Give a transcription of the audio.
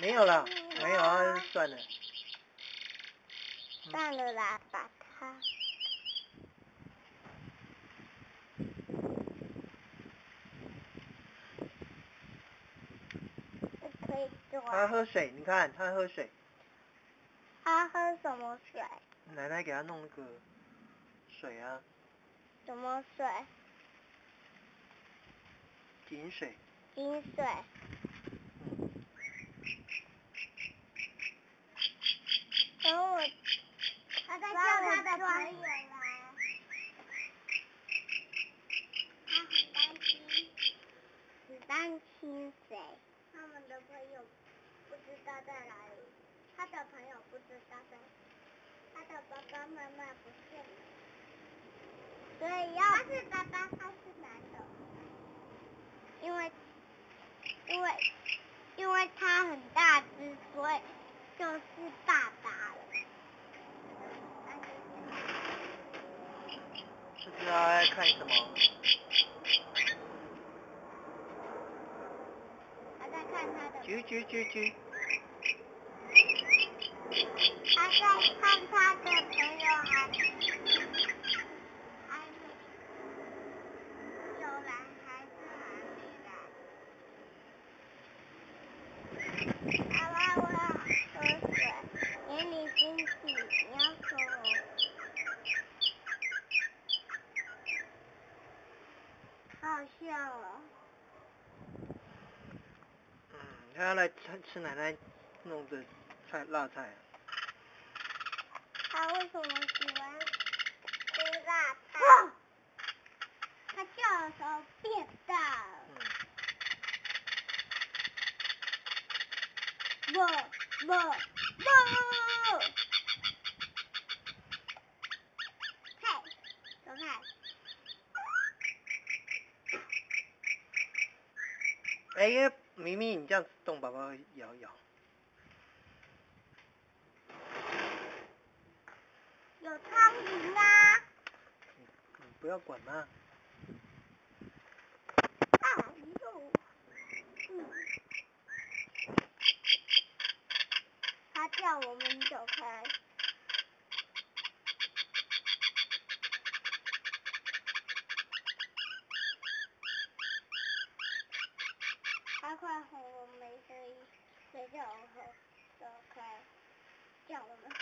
没有了，没有啊，算了。算了啦，把它。可以做。他喝水，你看他喝水。他喝什么水？奶奶给他弄那个水啊。什么水？井水。井水。等我，他在叫他的朋友来。他很担心。很担心谁？他们的朋友不知道在哪里。他的朋友不知道在。他的爸爸妈妈不见了。所以要。他是爸爸，他是男的。因为他很大只，所以就是爸爸了。不知道在看什么。他在看他的。啾啾啾啾。他在看他的朋友还没有来，还是还没来。爸爸，我要喝水，给你亲戚，你要说我。好笑哦。他要来吃奶奶弄的辣菜。他为什么喜欢吃辣菜？他叫的时候变大了。不！嘿，走开。哎，咪咪，你这样动，爸爸会摇。有苍蝇啊！你不要管嘛。他叫我们走开。他快哄我没声音，谁叫我走开？叫我们。